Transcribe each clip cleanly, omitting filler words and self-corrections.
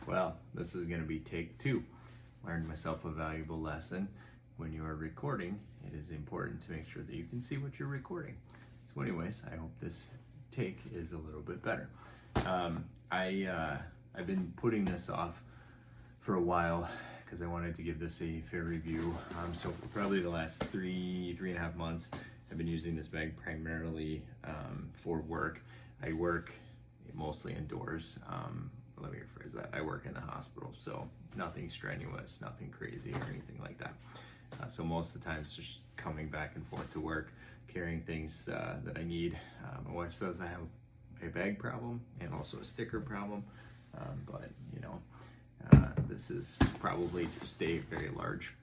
Well, this is going to be take 2. Learned myself a valuable lesson. When you are recording, it is important to make sure that you can see what you're recording. So anyways, I hope this take is a little bit better. I've been putting this off for a while because I wanted to give this a fair review. So for probably the last three and a half months, I've been using this bag primarily for work. I work mostly indoors. Let me rephrase that. I work in the hospital, so nothing strenuous, nothing crazy or anything like that. So most of the time it's just coming back and forth to work, carrying things that I need. My wife says I have a bag problem and also a sticker problem, but you know, this is probably just a very large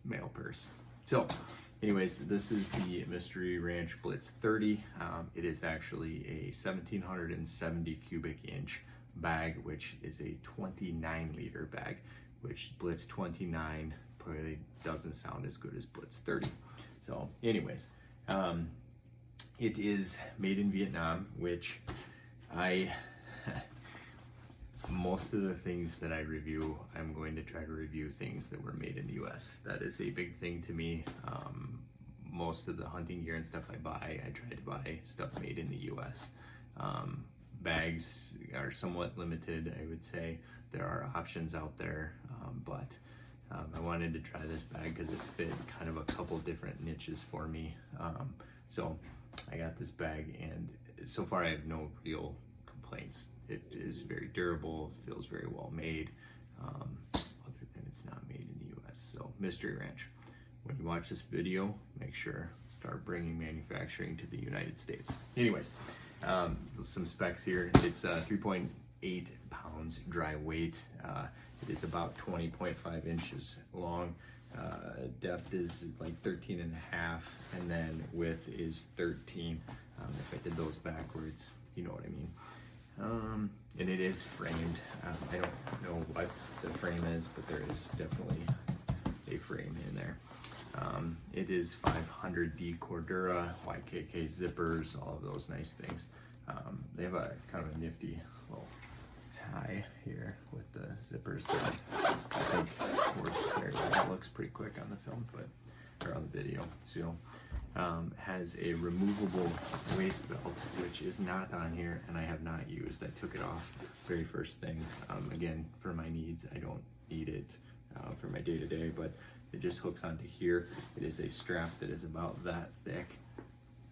mail purse. So anyways, this is the Mystery Ranch Blitz 30. It is actually a 1770 cubic inch bag, which is a 29 liter bag, which Blitz 29 probably doesn't sound as good as Blitz 30. So anyways, it is made in Vietnam, which most of the things that I review, I'm going to try to review things that were made in the US. That is a big thing to me. Most of the hunting gear and stuff I buy, I try to buy stuff made in the US. Bags are somewhat limited, I would say. There are options out there, but I wanted to try this bag because it fit kind of a couple different niches for me. So I got this bag, and so far I have no real complaints. It is very durable, feels very well made, other than it's not made in the US. So Mystery Ranch, when you watch this video, make sure start bringing manufacturing to the United States. Anyways, some specs here. It's 3.8 pounds dry weight. It is about 20.5 inches long. Depth is like 13 and a half, and then width is 13. If I did those backwards, you know what I mean. And it is framed. I don't know what the frame is, but there is definitely a frame in there. It is 500D Cordura, YKK zippers, all of those nice things. They have a kind of a nifty little tie here with the zippers that I think work very well. It looks pretty quick on the film, or on the video. So has a removable waist belt, which is not on here and I have not used. I took it off very first thing. Again, for my needs, I don't need it for my day-to-day, but it just hooks onto here. It is a strap that is about that thick.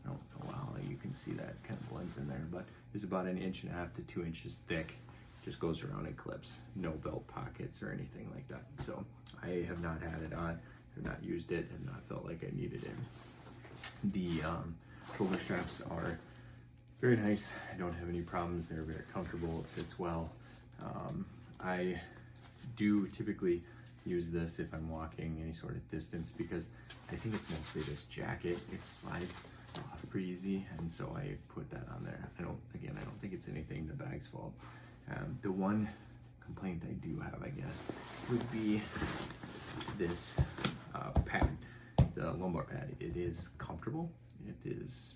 I don't know how you can see that, kind of blends in there, but it's about 1.5 inches to 2 inches thick. Just goes around and clips. No belt pockets or anything like that. So I have not had it on, have not used it, have not felt like I needed it. The shoulder straps are very nice. I don't have any problems. They're very comfortable. It fits well. I do typically use this if I'm walking any sort of distance because I think it's mostly this jacket. It slides off pretty easy, and so I put that on there. I don't think it's anything the bag's fault. The one complaint I do have, I guess, would be this pad, the lumbar pad. It is comfortable. It is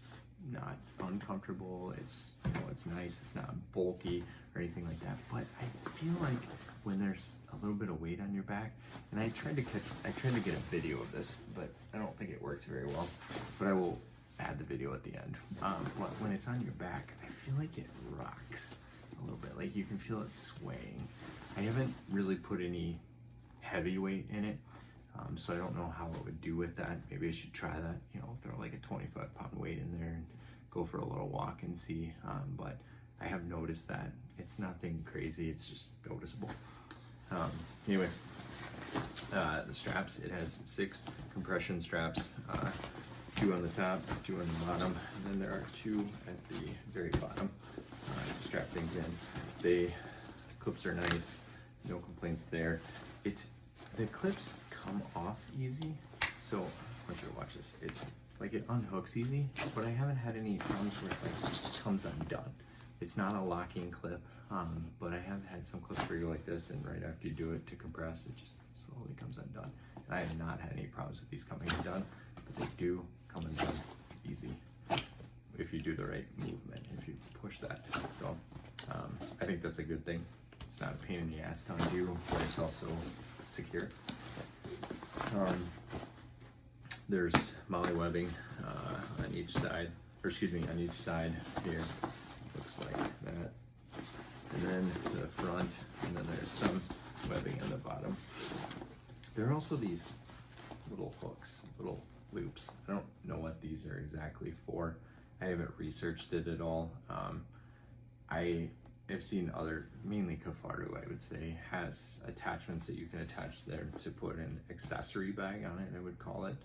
not uncomfortable. It's, you know, it's nice. It's not bulky or anything like that. But I feel like when there's a little bit of weight on your back, and I tried to get a video of this, but I don't think it worked very well. But I will add the video at the end. But when it's on your back, I feel like it rocks a little bit. Like you can feel it swaying. I haven't really put any heavy weight in it, so I don't know how it would do with that. Maybe I should try that, you know, throw like a 25-pound weight in there and go for a little walk and see. But I have noticed that it's nothing crazy, it's just noticeable. Anyways, the straps, it has 6 compression straps, 2 on the top, 2 on the bottom, and then there are 2 at the very bottom to strap things in. The clips are nice, no complaints there. The clips come off easy, so I want you to watch this. It unhooks easy, but I haven't had any problems where it comes undone. It's not a locking clip, but I have had some clips where you go like this, and right after you do it to compress, it just slowly comes undone. And I have not had any problems with these coming undone, but they do come undone easy if you do the right movement, if you push that. So I think that's a good thing. It's It's not a pain in the ass to undo, but it's also secure. There's molly webbing on each side, or excuse me, on each side here. Looks like that. And then the front, and then there's some webbing on the bottom. There are also these little hooks, little loops. I don't know what these are exactly for. I haven't researched it at all. I have seen other, mainly Kafaru, I would say, has attachments that you can attach there to put an accessory bag on it, I would call it.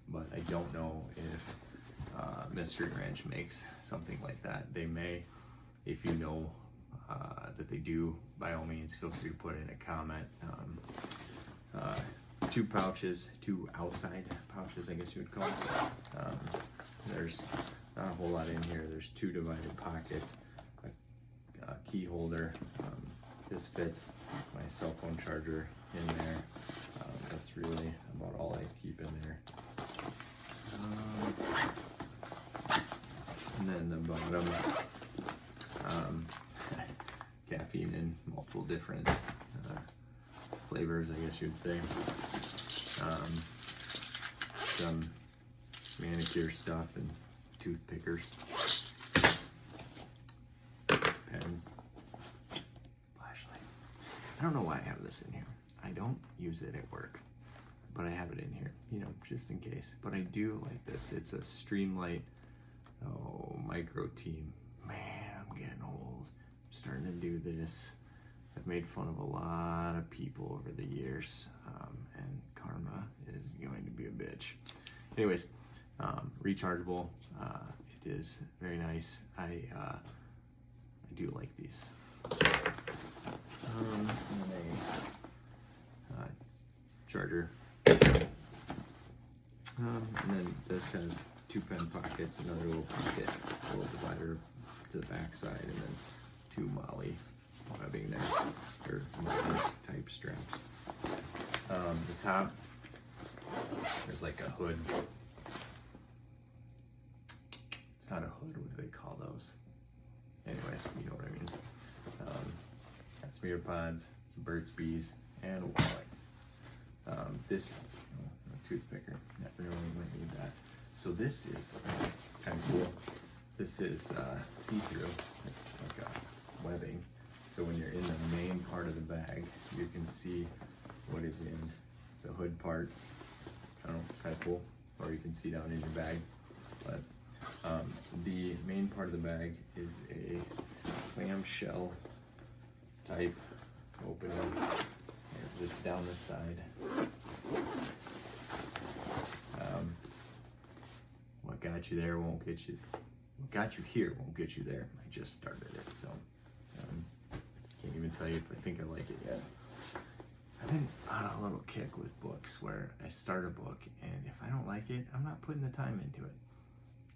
But I don't know if Mystery Ranch makes something like that. They may. If you know that they do, by all means, feel free to put in a comment. 2 pouches, 2 outside pouches, I guess you would call it. There's not a whole lot in here. There's 2 divided pockets, a key holder. This fits my cell phone charger in there. That's really about all I keep in there. And then the bottom, caffeine in multiple different flavors, I guess you'd say. Some manicure stuff and toothpickers. Pen. Flashlight. I don't know why I have this in here. I don't use it at work, but I have it in here, you know, just in case. But I do like this. It's a Streamlight micro team. Man, I'm getting old. I'm starting to do this. I've made fun of a lot of people over the years, and karma is going to be a bitch. Anyways, rechargeable. It is very nice. I do like these. And a charger. And then this has 2 pen pockets, another little pocket, a little divider to the back side, and then 2 molly webbing there, or molly type straps. The top, there's like a hood. It's not a hood, what do they call those? Anyways, you know what I mean. Got some ear pods, some Burt's Bees, and a wallet. This, a toothpicker, never know when you might need that. So this is kind of cool. This is see-through. It's like a webbing. So when you're in the main part of the bag, you can see what is in the hood part. I don't know, kind of cool. Or you can see down in your bag. But the main part of the bag is a clamshell type opening. It zips down the side. What got you there won't get you. What got you here won't get you there. I just started it, so can't even tell you if I think I like it yet. I've been on a little kick with books where I start a book, and if I don't like it, I'm not putting the time into it.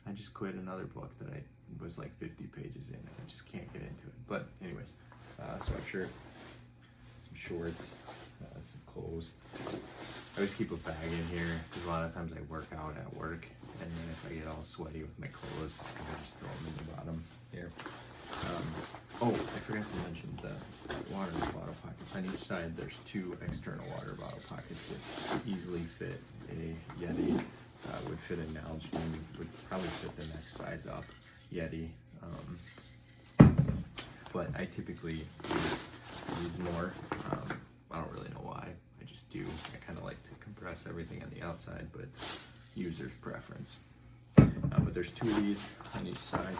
I just quit another book that I was like 50 pages in, and I just can't get into it. But anyways, sweatshirt, some shorts, some clothes. I always keep a bag in here because a lot of times I work out at work, and then if I get all sweaty with my clothes, I just throw them in the bottom here. I forgot to mention the water bottle pockets. On each side, there's 2 external water bottle pockets that easily fit a Yeti. Would fit a Nalgene, would probably fit the next size up, Yeti. But I typically use more. I don't really know why. I just do. I kind of like to compress everything on the outside, but user's preference. But there's 2 of these on each side,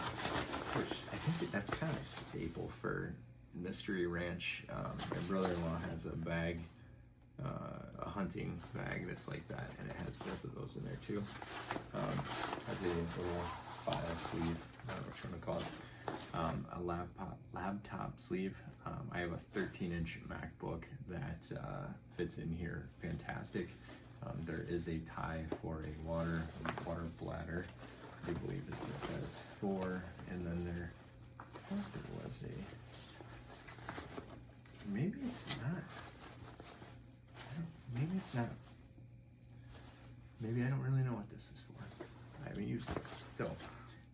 which I think that's kind of a staple for Mystery Ranch. My brother-in-law has a bag, a hunting bag that's like that, and it has both of those in there too. Has a little file sleeve, I don't know what you want to call it. A laptop sleeve. I have a 13-inch MacBook that fits in here fantastic. There is a tie for a water bladder, I believe is what that is for, and then there was maybe it's not. Maybe I don't really know what this is for. I haven't used it. So,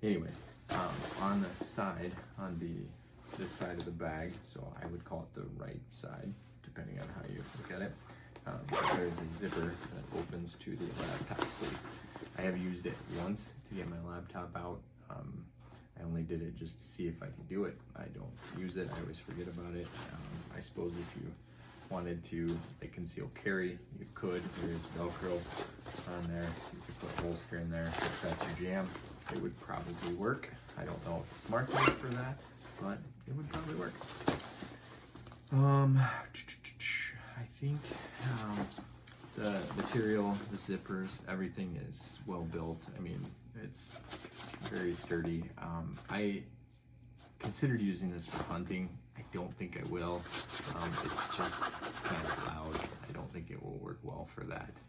anyways, on the side, on the this side of the bag, so I would call it the right side, depending on how you look at it. There's a zipper that opens to the laptop sleeve. I have used it once to get my laptop out. I only did it just to see if I could do it. I don't use it, I always forget about it. I suppose if you wanted to like conceal carry, you could. There's Velcro on there. You could put a holster in there if that's your jam. It would probably work. I don't know if it's marketed for that, but it would probably work. I think the material, the zippers, everything is well built. I mean, it's very sturdy. I considered using this for hunting. I don't think I will. It's just kind of loud. I don't think it will work well for that.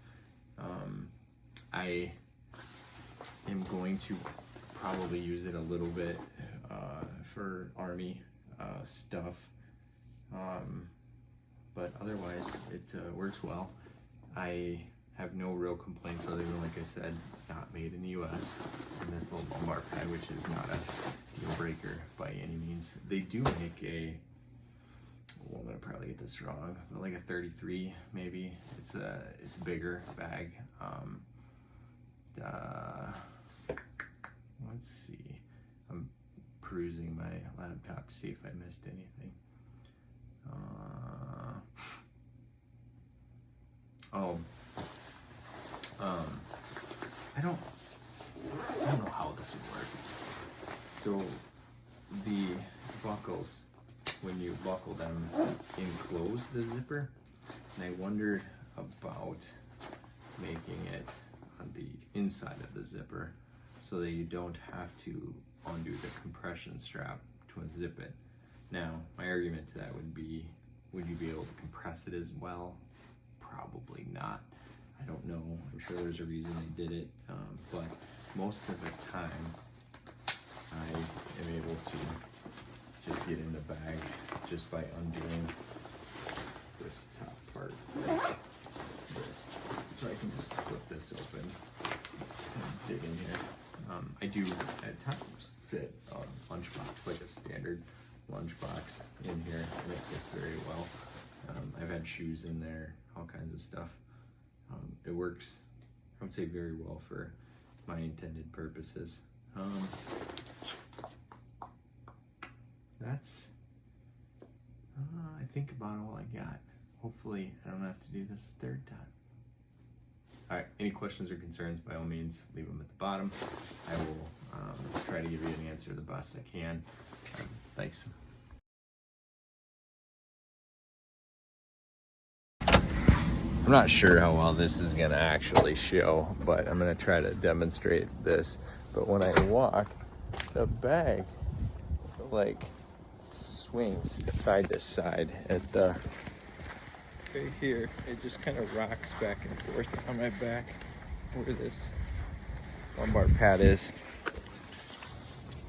I am going to probably use it a little bit for army stuff, but otherwise it works well. I have no real complaints other than, like I said, not made in the US, and this little lumbar pad, which is not a deal breaker by any means. They do make a, well, I'm gonna probably get this wrong, but like a 33 maybe. It's a bigger bag. Let's see. I'm perusing my laptop to see if I missed anything. I don't know how this would work. So the buckles, when you buckle them, enclose the zipper, and I wondered about making it on the inside of the zipper so that you don't have to undo the compression strap to unzip it. Now, my argument to that would be, would you be able to compress it as well? Probably not. I don't know. I'm sure there's a reason they did it, but most of the time I am able to just get in the bag just by undoing this top part, like this. So I can just flip this open and dig in here. I do at times fit a lunchbox, like a standard lunchbox in here, and it fits very well. I've had shoes in there, all kinds of stuff. It works, I would say, very well for my intended purposes. That's, I think, about all I got. Hopefully I don't have to do this a third time. All right, any questions or concerns, by all means, leave them at the bottom. I will try to give you an answer the best I can. Thanks. I'm not sure how well this is gonna actually show, but I'm gonna try to demonstrate this. But when I walk, the bag like swings side to side at the, right here. It just kind of rocks back and forth on my back where this lumbar pad is.